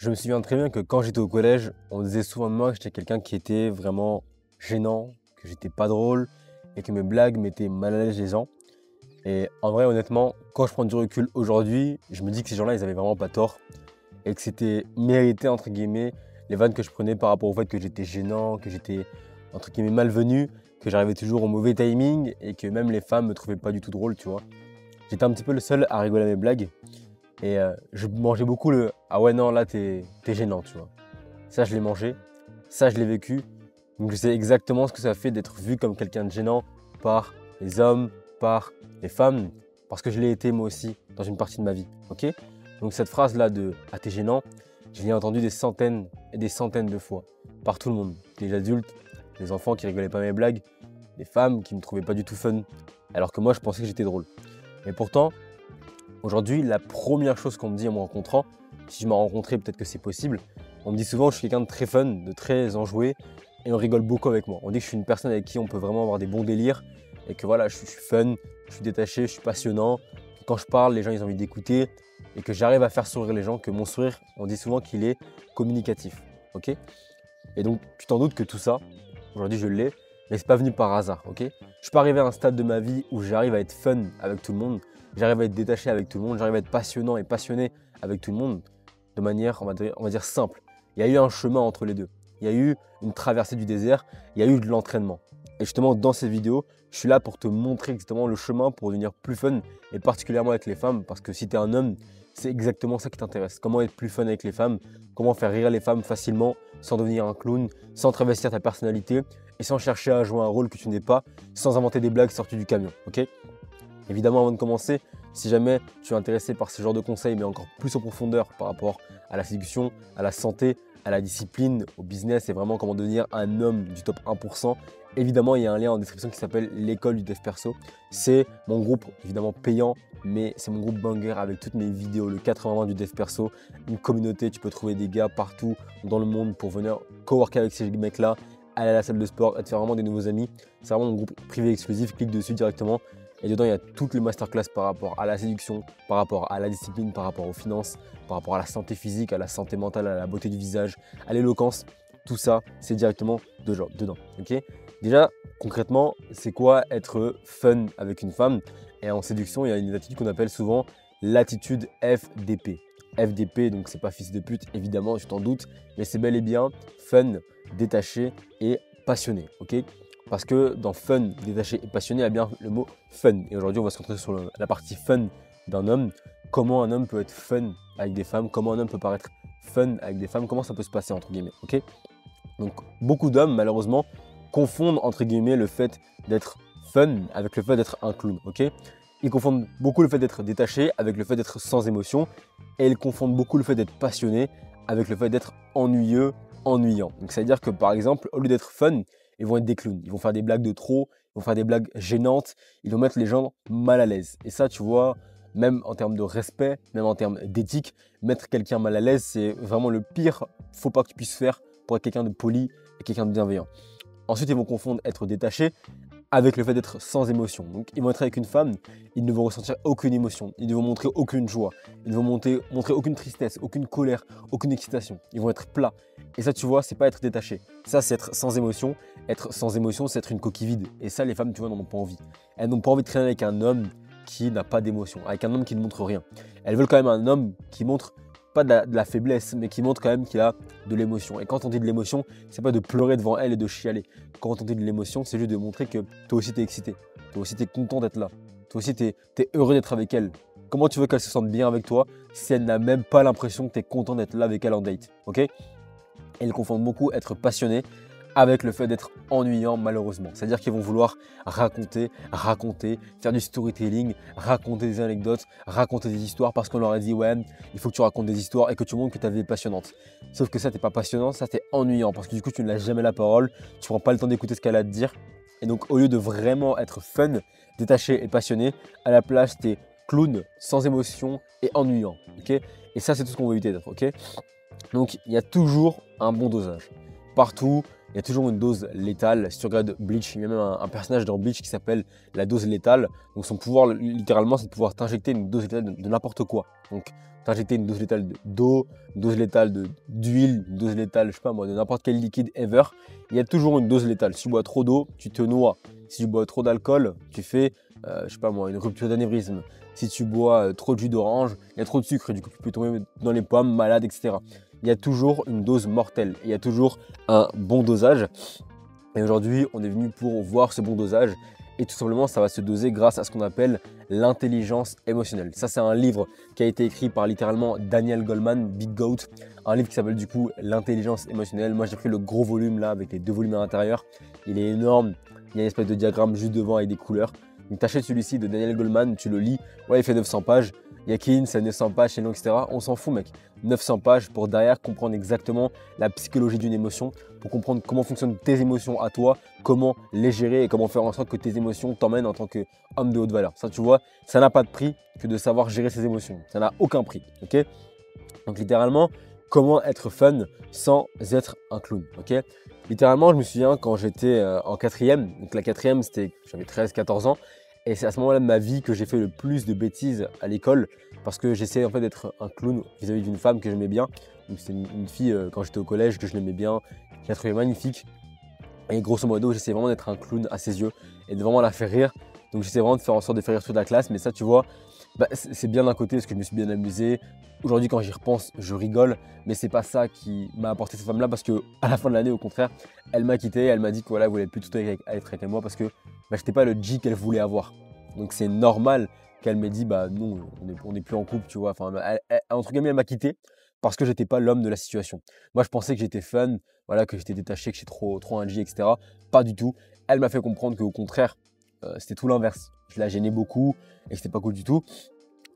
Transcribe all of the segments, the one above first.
Je me souviens très bien que quand j'étais au collège, on disait souvent de moi que j'étais quelqu'un qui était vraiment gênant, que j'étais pas drôle et que mes blagues mettaient mal à l'aise les gens. Et en vrai, honnêtement, quand je prends du recul aujourd'hui, je me dis que ces gens-là, ils avaient vraiment pas tort et que c'était mérité, entre guillemets, les vannes que je prenais par rapport au fait que j'étais gênant, que j'étais, entre guillemets, malvenu, que j'arrivais toujours au mauvais timing et que même les femmes me trouvaient pas du tout drôle, tu vois. J'étais un petit peu le seul à rigoler à mes blagues. Et je mangeais beaucoup le «Ah ouais, non, là, t'es gênant», tu vois. Ça, je l'ai mangé. Ça, je l'ai vécu. Donc, je sais exactement ce que ça fait d'être vu comme quelqu'un de gênant par les hommes, par les femmes, parce que je l'ai été moi aussi dans une partie de ma vie. Ok. Donc, cette phrase-là de «Ah, t'es gênant», je l'ai entendue des centaines et des centaines de fois par tout le monde. Les adultes, les enfants qui rigolaient pas à mes blagues, les femmes qui me trouvaient pas du tout fun, alors que moi, je pensais que j'étais drôle. Et pourtant, aujourd'hui, la première chose qu'on me dit en me rencontrant, si je m'en rencontrais, peut-être que c'est possible, on me dit souvent que je suis quelqu'un de très fun, de très enjoué, et on rigole beaucoup avec moi. On dit que je suis une personne avec qui on peut vraiment avoir des bons délires, et que voilà, je suis fun, je suis détaché, je suis passionnant, que quand je parle, les gens ils ont envie d'écouter, et que j'arrive à faire sourire les gens, que mon sourire, on dit souvent qu'il est communicatif. Ok. Et donc, tu t'en doutes que tout ça, aujourd'hui je l'ai, mais c'est pas venu par hasard. Ok. Je suis pas arrivé à un stade de ma vie où j'arrive à être fun avec tout le monde, j'arrive à être détaché avec tout le monde, j'arrive à être passionnant et passionné avec tout le monde de manière, on va dire simple. Il y a eu un chemin entre les deux. Il y a eu une traversée du désert, il y a eu de l'entraînement. Et justement, dans cette vidéo, je suis là pour te montrer exactement le chemin pour devenir plus fun, et particulièrement avec les femmes, parce que si tu es un homme, c'est exactement ça qui t'intéresse. Comment être plus fun avec les femmes, comment faire rire les femmes facilement, sans devenir un clown, sans travestir ta personnalité, et sans chercher à jouer un rôle que tu n'es pas, sans inventer des blagues sorties du camion. Ok. Évidemment, avant de commencer, si jamais tu es intéressé par ce genre de conseils, mais encore plus en profondeur par rapport à la séduction, à la santé, à la discipline, au business et vraiment comment devenir un homme du top 1%, évidemment, il y a un lien en description qui s'appelle l'école du dev perso. C'est mon groupe évidemment payant, mais c'est mon groupe banger avec toutes mes vidéos, le 80 du dev perso, une communauté, tu peux trouver des gars partout dans le monde pour venir coworker avec ces mecs-là, aller à la salle de sport et te faire vraiment des nouveaux amis. C'est vraiment mon groupe privé exclusif, clique dessus directement. Et dedans, il y a toutes les masterclass par rapport à la séduction, par rapport à la discipline, par rapport aux finances, par rapport à la santé physique, à la santé mentale, à la beauté du visage, à l'éloquence. Tout ça, c'est directement dedans. Okay. Déjà, concrètement, c'est quoi être fun avec une femme? Et en séduction, il y a une attitude qu'on appelle souvent l'attitude FDP. FDP, donc c'est pas fils de pute, évidemment, tu t'en doutes, mais c'est bel et bien fun, détaché et passionné. Ok. Parce que dans fun, détaché et passionné, il y a bien le mot fun. Et aujourd'hui, on va se concentrer sur la partie fun d'un homme. Comment un homme peut être fun avec des femmes, comment un homme peut paraître fun avec des femmes, comment ça peut se passer entre guillemets. Ok. Donc beaucoup d'hommes, malheureusement, confondent entre guillemets le fait d'être fun avec le fait d'être un clown. Ok. Ils confondent beaucoup le fait d'être détaché avec le fait d'être sans émotion. Et ils confondent beaucoup le fait d'être passionné avec le fait d'être ennuyeux, ennuyant. Donc ça veut dire que par exemple, au lieu d'être fun, ils vont être des clowns, ils vont faire des blagues de trop, ils vont faire des blagues gênantes, ils vont mettre les gens mal à l'aise. Et ça, tu vois, même en termes de respect, même en termes d'éthique, mettre quelqu'un mal à l'aise, c'est vraiment le pire faux pas que tu puisses faire pour être quelqu'un de poli et quelqu'un de bienveillant. Ensuite, ils vont confondre être détaché avec le fait d'être sans émotion. Donc, ils vont être avec une femme, ils ne vont ressentir aucune émotion, ils ne vont montrer aucune joie, ils ne vont montrer aucune tristesse, aucune colère, aucune excitation. Ils vont être plats. Et ça, tu vois, c'est pas être détaché. Ça, c'est être sans émotion. Être sans émotion, c'est être une coquille vide. Et ça, les femmes, tu vois, n'en ont pas envie. Elles n'ont pas envie de traîner avec un homme qui n'a pas d'émotion, avec un homme qui ne montre rien. Elles veulent quand même un homme qui montre pas de la faiblesse, mais qui montre quand même qu'il a de l'émotion. Et quand on dit de l'émotion, c'est pas de pleurer devant elle et de chialer. Quand on dit de l'émotion, c'est juste de montrer que toi aussi t'es excité, toi aussi t'es content d'être là, toi aussi t'es heureux d'être avec elle. Comment tu veux qu'elle se sente bien avec toi si elle n'a même pas l'impression que tu es content d'être là avec elle en date, ok? Elles confondent beaucoup être passionné avec le fait d'être ennuyant malheureusement. C'est-à-dire qu'ils vont vouloir raconter, faire du storytelling, raconter des anecdotes, raconter des histoires parce qu'on leur a dit ouais, il faut que tu racontes des histoires et que tu montres que ta vie est passionnante. Sauf que ça, t'es pas passionnant, ça t'es ennuyant parce que du coup, tu ne lâches jamais la parole, tu prends pas le temps d'écouter ce qu'elle a à te dire. Et donc, au lieu de vraiment être fun, détaché et passionné, à la place, t'es clown, sans émotion et ennuyant. Ok. Et ça, c'est tout ce qu'on veut éviter d'être. Ok. Donc, il y a toujours un bon dosage. Partout, il y a toujours une dose létale. Si tu regardes Bleach, il y a même un personnage dans Bleach qui s'appelle la dose létale. Donc son pouvoir, littéralement, c'est de pouvoir t'injecter une dose létale de n'importe quoi. Donc tu t'injecter une dose létale d'eau, une dose létale d'huile, une dose létale, je sais pas moi, de n'importe quel liquide ever, il y a toujours une dose létale. Si tu bois trop d'eau, tu te noies. Si tu bois trop d'alcool, tu fais, je sais pas moi, une rupture d'anévrisme. Si tu bois trop de jus d'orange, il y a trop de sucre, du coup tu peux tomber dans les pommes, malade, etc. Il y a toujours une dose mortelle, il y a toujours un bon dosage. Et aujourd'hui, on est venu pour voir ce bon dosage. Et tout simplement, ça va se doser grâce à ce qu'on appelle l'intelligence émotionnelle. Ça, c'est un livre qui a été écrit par littéralement Daniel Goleman, Big Goat. Un livre qui s'appelle du coup l'intelligence émotionnelle. Moi, j'ai pris le gros volume là avec les 2 volumes à l'intérieur. Il est énorme. Il y a une espèce de diagramme juste devant avec des couleurs. Donc, t'achètes celui-ci de Daniel Goleman, tu le lis. Ouais, il fait 900 pages. Yakin, c'est 900 pages, c'est long, etc. On s'en fout, mec. 900 pages pour derrière comprendre exactement la psychologie d'une émotion, pour comprendre comment fonctionnent tes émotions à toi, comment les gérer et comment faire en sorte que tes émotions t'emmènent en tant qu'homme de haute valeur. Ça, tu vois, ça n'a pas de prix que de savoir gérer ses émotions. Ça n'a aucun prix, ok? Donc, littéralement, comment être fun sans être un clown, ok? Littéralement, je me souviens quand j'étais en 4e, donc la 4e, c'était, j'avais 13-14 ans, et c'est à ce moment-là de ma vie que j'ai fait le plus de bêtises à l'école parce que j'essayais en fait d'être un clown vis-à-vis d'une femme que j'aimais bien. Donc c'est une fille quand j'étais au collège que je l'aimais bien, que je la trouvais magnifique. Et grosso modo, j'essayais vraiment d'être un clown à ses yeux et de vraiment la faire rire. Donc j'essayais vraiment de faire en sorte de faire rire toute la classe. Mais ça, tu vois, c'est bien d'un côté parce que je me suis bien amusé. Aujourd'hui, quand j'y repense, je rigole. Mais c'est pas ça qui m'a apporté cette femme-là parce que à la fin de l'année, au contraire, elle m'a quitté. Elle m'a dit que voilà, elle voulait plus tout être avec moi parce que je n'étais pas le G qu'elle voulait avoir. Donc c'est normal qu'elle m'ait dit bah non, on n'est plus en couple, tu vois. Enfin, entre guillemets, elle m'a quitté parce que j'étais pas l'homme de la situation. Moi, je pensais que j'étais fun, voilà, que j'étais détaché, que j'étais trop un G, etc. Pas du tout. Elle m'a fait comprendre qu'au contraire, c'était tout l'inverse. Je la gênais beaucoup et que c'était pas cool du tout.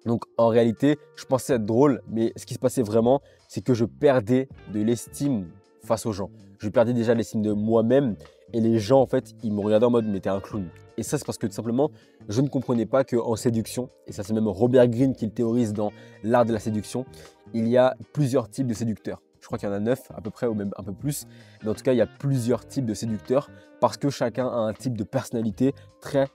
Donc en réalité, je pensais être drôle, mais ce qui se passait vraiment, c'est que je perdais de l'estime face aux gens. Je perdais déjà l'estime de moi-même et les gens, en fait, ils me regardaient en mode mais t'es un clown. Et ça, c'est parce que tout simplement, je ne comprenais pas qu'en séduction, et ça c'est même Robert Greene qui le théorise dans l'art de la séduction, il y a plusieurs types de séducteurs. Je crois qu'il y en a 9 à peu près ou même un peu plus. Mais en tout cas, il y a plusieurs types de séducteurs parce que chacun a un type de personnalité très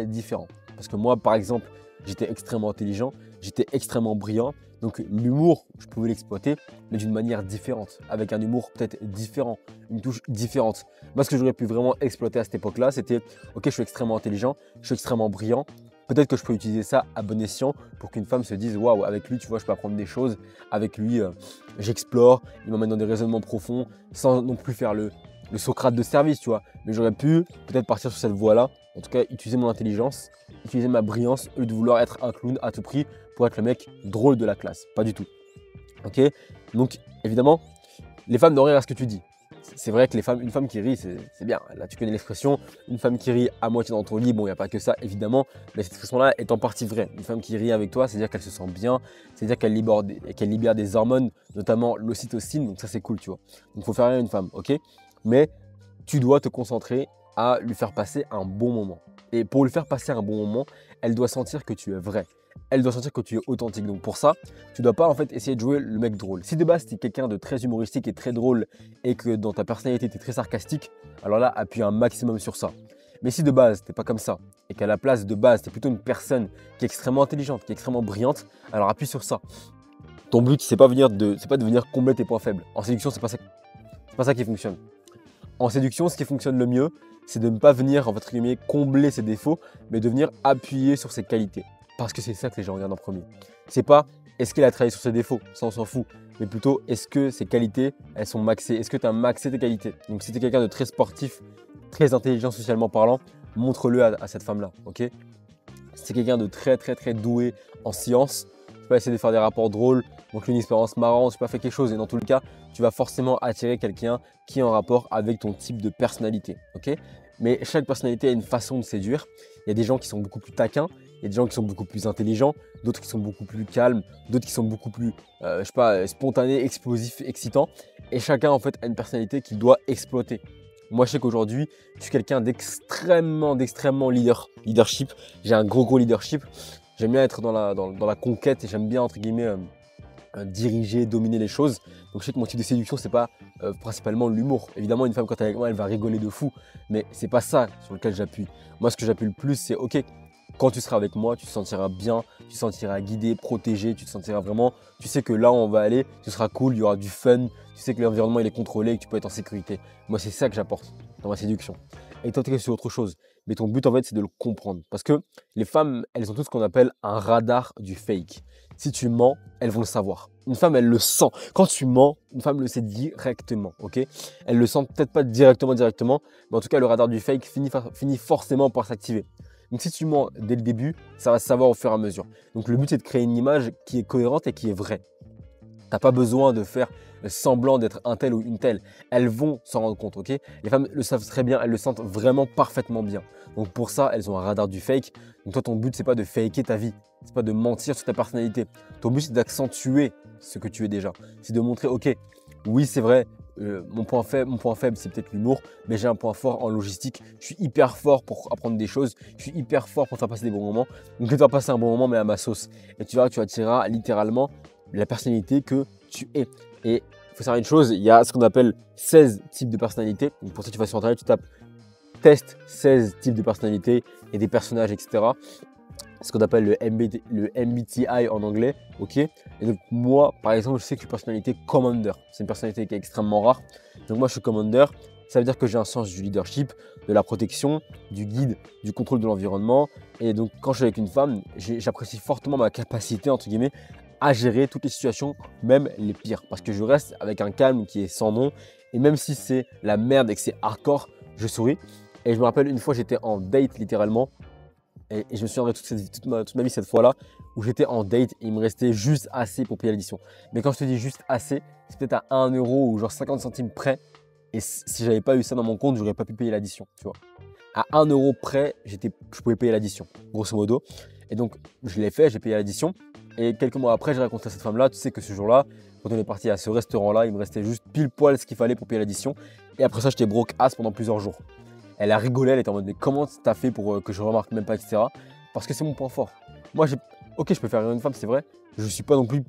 différent. Parce que moi, par exemple, j'étais extrêmement intelligent, j'étais extrêmement brillant. Donc l'humour, je pouvais l'exploiter, mais d'une manière différente, avec un humour peut-être différent, une touche différente. Moi, ce que j'aurais pu vraiment exploiter à cette époque-là, c'était ok, je suis extrêmement intelligent, je suis extrêmement brillant. Peut-être que je peux utiliser ça à bon escient pour qu'une femme se dise waouh, avec lui, tu vois, je peux apprendre des choses. Avec lui, j'explore, il m'emmène dans des raisonnements profonds sans non plus faire le Socrate de service, tu vois. Mais j'aurais pu peut-être partir sur cette voie-là, en tout cas utiliser mon intelligence, utiliser ma brillance au lieu de vouloir être un clown à tout prix pour être le mec drôle de la classe. Pas du tout. Ok? Donc évidemment, les femmes doivent rire à ce que tu dis. C'est vrai que une femme qui rit, c'est bien. Là, tu connais l'expression, une femme qui rit à moitié dans ton lit. Bon, il n'y a pas que ça, évidemment, mais cette expression-là est en partie vraie. Une femme qui rit avec toi, c'est-à-dire qu'elle se sent bien, c'est-à-dire qu'elle libère des hormones, notamment l'ocytocine. Donc ça, c'est cool, tu vois. Donc il faut faire rire une femme, ok? Mais tu dois te concentrer à lui faire passer un bon moment. Et pour lui faire passer un bon moment, elle doit sentir que tu es vrai. Elle doit sentir que tu es authentique. Donc pour ça, tu ne dois pas en fait essayer de jouer le mec drôle. Si de base tu es quelqu'un de très humoristique et très drôle et que dans ta personnalité tu es très sarcastique, alors là appuie un maximum sur ça. Mais si de base tu n'es pas comme ça et qu'à la place de base tu es plutôt une personne qui est extrêmement intelligente, qui est extrêmement brillante, alors appuie sur ça. Ton but c'est pas de venir combler tes points faibles. En séduction c'est pas ça qui fonctionne. En séduction, ce qui fonctionne le mieux, c'est de ne pas venir entre guillemets combler ses défauts, mais de venir appuyer sur ses qualités. Parce que c'est ça que les gens regardent en premier. C'est pas est-ce qu'elle a travaillé sur ses défauts, ça on s'en fout, mais plutôt est-ce que ses qualités, elles sont maxées, est-ce que tu as maxé tes qualités. Donc si tu es quelqu'un de très sportif, très intelligent socialement parlant, montre-le à cette femme-là, ok? Si tu es quelqu'un de très doué en sciences, tu peux essayer de faire des rapports drôles, donc une expérience marrante, tu peux faire quelque chose, et dans tout le cas, tu vas forcément attirer quelqu'un qui est en rapport avec ton type de personnalité, ok? Mais chaque personnalité a une façon de séduire. Il y a des gens qui sont beaucoup plus taquins, il y a des gens qui sont beaucoup plus intelligents, d'autres qui sont beaucoup plus calmes, d'autres qui sont beaucoup plus, spontanés, explosifs, excitants. Et chacun en fait a une personnalité qu'il doit exploiter. Moi, je sais qu'aujourd'hui, je suis quelqu'un d'extrêmement leadership. J'ai un gros leadership. J'aime bien être dans la conquête et j'aime bien entre guillemets diriger, dominer les choses. Donc je sais que mon type de séduction, c'est pas principalement l'humour. Évidemment, une femme quand elle est avec moi, elle va rigoler de fou, mais c'est pas ça sur lequel j'appuie. Moi, ce que j'appuie le plus, c'est ok, quand tu seras avec moi, tu te sentiras bien, tu te sentiras guidé, protégé, tu te sentiras vraiment, tu sais que là où on va aller, ce sera cool, il y aura du fun, tu sais que l'environnement il est contrôlé et que tu peux être en sécurité. Moi, c'est ça que j'apporte dans ma séduction. Et toi, c'est autre chose. Mais ton but, en fait, c'est de le comprendre. Parce que les femmes, elles ont tout ce qu'on appelle un radar du fake. Si tu mens, elles vont le savoir. Une femme, elle le sent. Quand tu mens, une femme le sait directement, ok? Elle le sent peut-être pas directement, mais en tout cas, le radar du fake finit forcément par s'activer. Donc si tu mens dès le début, ça va se savoir au fur et à mesure. Donc le but, c'est de créer une image qui est cohérente et qui est vraie. Tu n'as pas besoin de faire semblant d'être un tel ou une telle. Elles vont s'en rendre compte, ok? Les femmes le savent très bien, elles le sentent vraiment parfaitement bien. Donc pour ça, elles ont un radar du fake. Donc toi, ton but, c'est pas de faker ta vie. C'est pas de mentir sur ta personnalité. Ton but, c'est d'accentuer ce que tu es déjà. C'est de montrer, ok, oui, c'est vrai, mon point faible, c'est peut-être l'humour, mais j'ai un point fort en logistique. Je suis hyper fort pour apprendre des choses. Je suis hyper fort pour faire passer des bons moments. Donc je vais te faire passer un bon moment, mais à ma sauce. Et tu verras que tu attireras littéralement la personnalité que tu es. Et il faut savoir une chose, il y a ce qu'on appelle 16 types de personnalités. Donc pour ça, tu vas sur internet, tu tapes test 16 types de personnalités et des personnages, etc. Ce qu'on appelle le MBTI en anglais, ok. Et donc moi, par exemple, je sais que je suis personnalité Commander. C'est une personnalité qui est extrêmement rare. Donc moi, je suis Commander. Ça veut dire que j'ai un sens du leadership, de la protection, du guide, du contrôle de l'environnement. Et donc quand je suis avec une femme, j'apprécie fortement ma capacité, entre guillemets, à gérer toutes les situations, même les pires. Parce que je reste avec un calme qui est sans nom. Et même si c'est la merde et que c'est hardcore, je souris. Et je me rappelle une fois, j'étais en date littéralement. Et je me souviendrai toute ma vie cette fois-là où j'étais en date et il me restait juste assez pour payer l'addition. Mais quand je te dis juste assez, c'est peut-être à 1 euro ou genre 50 centimes près. Et si j'avais pas eu ça dans mon compte, j'aurais pas pu payer l'addition, tu vois. À 1 euro près, je pouvais payer l'addition, grosso modo. Et donc, je l'ai fait, j'ai payé l'addition. Et quelques mois après, j'ai raconté à cette femme-là, tu sais que ce jour-là, quand on est parti à ce restaurant-là, il me restait juste pile poil ce qu'il fallait pour payer l'addition. Et après ça, j'étais broke ass pendant plusieurs jours. Elle a rigolé, elle était en mode mais comment t'as fait pour que je remarque même pas, etc. Parce que c'est mon point fort. Moi, ok, je peux faire rire une femme, c'est vrai. Je suis pas non plus,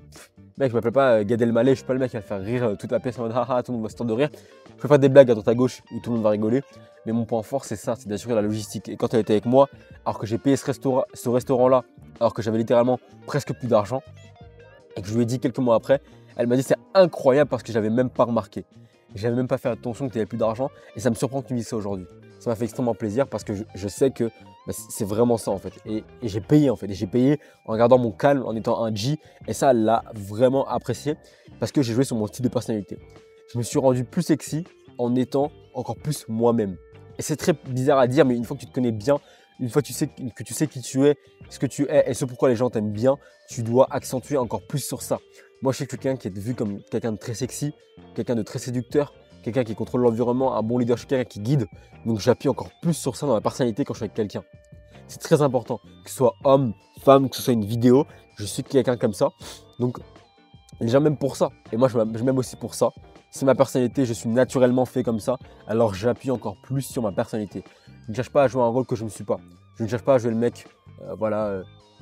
mec, je m'appelle pas Gad Elmaleh, je suis pas le mec qui va faire rire toute la pièce en mode haha, tout le monde va se tendre de rire. Je peux faire des blagues à droite à gauche où tout le monde va rigoler. Mais mon point fort, c'est ça, c'est d'assurer la logistique. Et quand elle était avec moi, alors que j'ai payé ce restaurant-là, alors que j'avais littéralement presque plus d'argent, et que je lui ai dit quelques mois après, elle m'a dit c'est incroyable parce que j'avais même pas remarqué. J'avais même pas fait attention que tu n'avais plus d'argent et ça me surprend que tu me dises ça aujourd'hui. Ça m'a fait extrêmement plaisir parce que je sais que c'est vraiment ça en fait. Et j'ai payé en fait. Et j'ai payé en gardant mon calme, en étant un G. Et ça, elle l'a vraiment apprécié parce que j'ai joué sur mon style de personnalité. Je me suis rendu plus sexy en étant encore plus moi-même. Et c'est très bizarre à dire, mais une fois que tu te connais bien, une fois que tu sais qui tu es, ce que tu es et ce pourquoi les gens t'aiment bien, tu dois accentuer encore plus sur ça. Moi, je suis quelqu'un qui est vu comme quelqu'un de très sexy, quelqu'un de très séducteur, quelqu'un qui contrôle l'environnement, un bon leadership, quelqu'un qui guide. Donc, j'appuie encore plus sur ça dans ma personnalité quand je suis avec quelqu'un. C'est très important, que ce soit homme, femme, que ce soit une vidéo, je suis quelqu'un comme ça. Donc, les gens m'aiment pour ça. Et moi, je m'aime aussi pour ça. C'est ma personnalité, je suis naturellement fait comme ça. Alors, j'appuie encore plus sur ma personnalité. Je ne cherche pas à jouer un rôle que je ne suis pas. Je ne cherche pas à jouer le mec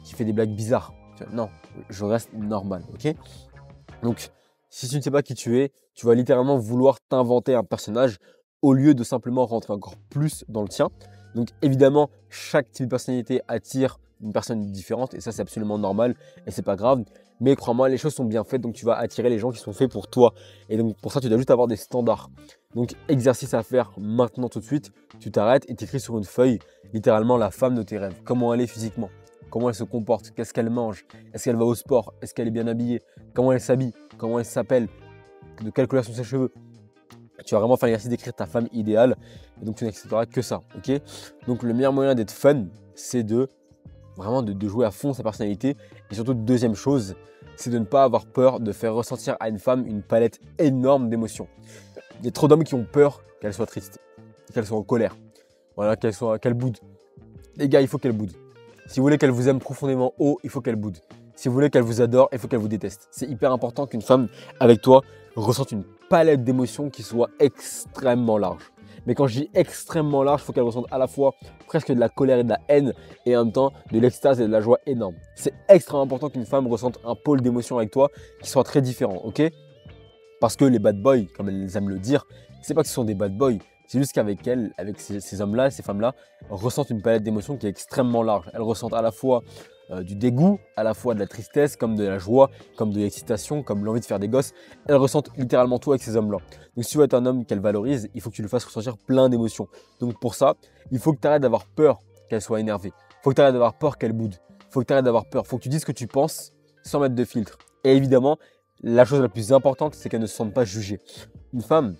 qui fait des blagues bizarres. Non, je reste normal, ok? Donc, si tu ne sais pas qui tu es, tu vas littéralement vouloir t'inventer un personnage au lieu de simplement rentrer encore plus dans le tien. Donc, évidemment, chaque type de personnalité attire une personne différente et ça, c'est absolument normal et c'est pas grave. Mais crois-moi, les choses sont bien faites, donc tu vas attirer les gens qui sont faits pour toi. Et donc, pour ça, tu dois juste avoir des standards. Donc, exercice à faire maintenant tout de suite. Tu t'arrêtes et tu écris sur une feuille, littéralement, la femme de tes rêves. Comment elle est physiquement? Comment elle se comporte? Qu'est-ce qu'elle mange? Est-ce qu'elle va au sport? Est-ce qu'elle est bien habillée? Comment elle s'habille? Comment elle s'appelle? De quelle couleur sont ses cheveux? Tu vas vraiment faire l'exercice d'écrire ta femme idéale. Et donc, tu n'accepteras que ça. Ok? Donc, le meilleur moyen d'être fun, c'est de jouer à fond sa personnalité. Et surtout, deuxième chose, c'est de ne pas avoir peur de faire ressentir à une femme une palette énorme d'émotions. Il y a trop d'hommes qui ont peur qu'elle soit triste, qu'elle soit en colère, voilà, qu'elle boude. Les gars, il faut qu'elle boude. Si vous voulez qu'elle vous aime profondément haut, il faut qu'elle boude. Si vous voulez qu'elle vous adore, il faut qu'elle vous déteste. C'est hyper important qu'une femme avec toi ressente une palette d'émotions qui soit extrêmement large. Mais quand je dis extrêmement large, il faut qu'elle ressente à la fois presque de la colère et de la haine et en même temps de l'extase et de la joie énorme. C'est extrêmement important qu'une femme ressente un pôle d'émotions avec toi qui soit très différent, ok? Parce que les bad boys, comme elles aiment le dire, c'est pas que ce sont des bad boys, C'est juste qu'avec elles, avec ces hommes-là, ces femmes-là, ressentent une palette d'émotions qui est extrêmement large. Elles ressentent à la fois du dégoût, à la fois de la tristesse, comme de la joie, comme de l'excitation, comme l'envie de faire des gosses. Elles ressentent littéralement tout avec ces hommes-là. Donc si tu veux être un homme qu'elles valorisent, il faut que tu lui fasses ressentir plein d'émotions. Donc pour ça, il faut que tu arrêtes d'avoir peur qu'elle soit énervée. Il faut que tu arrêtes d'avoir peur qu'elle boude. Il faut que tu arrêtes d'avoir peur. Il faut que tu dises ce que tu penses sans mettre de filtre. Et évidemment, la chose la plus importante, c'est qu'elle ne se sente pas jugée. Une femme,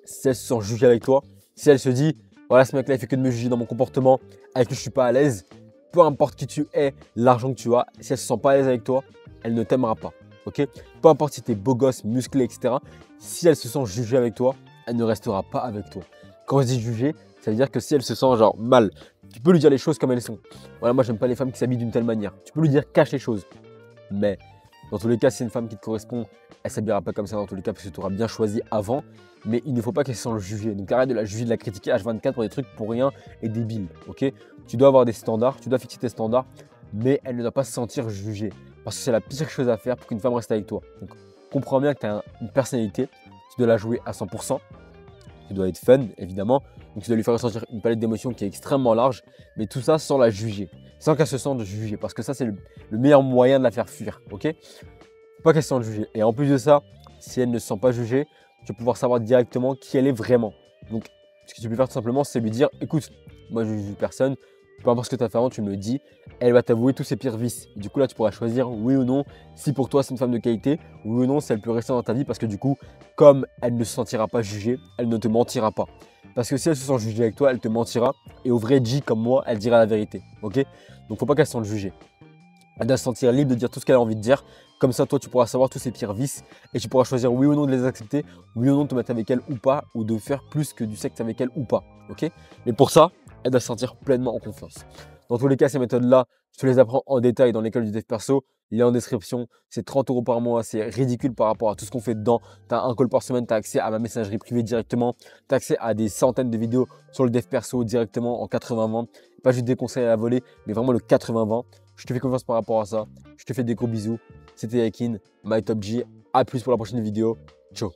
si elle se sent jugée avec toi, si elle se dit « Voilà, ce mec-là, il fait que de me juger dans mon comportement, avec lui, je ne suis pas à l'aise », peu importe qui tu es, l'argent que tu as, si elle ne se sent pas à l'aise avec toi, elle ne t'aimera pas. Ok? Peu importe si tu es beau gosse, musclé, etc. Si elle se sent jugée avec toi, elle ne restera pas avec toi. Quand je dis juger, ça veut dire que si elle se sent genre mal, tu peux lui dire les choses comme elles sont. Voilà, moi, j'aime pas les femmes qui s'habillent d'une telle manière. Tu peux lui dire cache les choses. Mais dans tous les cas, si c'est une femme qui te correspond, elle ne s'habillera pas comme ça dans tous les cas parce que tu auras bien choisi avant. Mais il ne faut pas qu'elle se sente jugée. Donc arrête de la juger, de la critiquer H24 pour des trucs pour rien et débiles. Ok? Tu dois avoir des standards, tu dois fixer tes standards, mais elle ne doit pas se sentir jugée. Parce que c'est la pire chose à faire pour qu'une femme reste avec toi. Donc comprends bien que tu as une personnalité, tu dois la jouer à 100%. Tu dois être fun, évidemment. Donc tu dois lui faire ressentir une palette d'émotions qui est extrêmement large, mais tout ça sans la juger, sans qu'elle se sente jugée. Parce que ça, c'est le meilleur moyen de la faire fuir. Ok? Faut pas qu'elle se sente jugée. Et en plus de ça, si elle ne se sent pas jugée, tu vas pouvoir savoir directement qui elle est vraiment. Donc, ce que tu peux faire tout simplement, c'est lui dire écoute, moi je ne juge personne, peu importe ce que tu as fait avant, tu me le dis, elle va t'avouer tous ses pires vices. Et du coup, là, tu pourras choisir oui ou non si pour toi c'est une femme de qualité, oui ou non si elle peut rester dans ta vie parce que du coup, comme elle ne se sentira pas jugée, elle ne te mentira pas. Parce que si elle se sent jugée avec toi, elle te mentira et au vrai G comme moi, elle dira la vérité. Ok? Donc, faut pas qu'elle se sente jugée. Elle doit se sentir libre de dire tout ce qu'elle a envie de dire. Comme ça, toi, tu pourras savoir tous ses pires vices et tu pourras choisir oui ou non de les accepter, oui ou non de te mettre avec elle ou pas, ou de faire plus que du sexe avec elle ou pas. Ok? Mais pour ça, elle doit se sentir pleinement en confiance. Dans tous les cas, ces méthodes-là, je te les apprends en détail dans l'école du dev perso. Il est en description. C'est 30 € par mois. C'est ridicule par rapport à tout ce qu'on fait dedans. Tu as un call par semaine. Tu as accès à ma messagerie privée directement. Tu as accès à des centaines de vidéos sur le dev perso directement en 80-20. Pas juste des conseils à la volée, mais vraiment le 80-20. Je te fais confiance par rapport à ça. Je te fais des gros bisous. C'était Yakin, My Top G. A plus pour la prochaine vidéo. Ciao.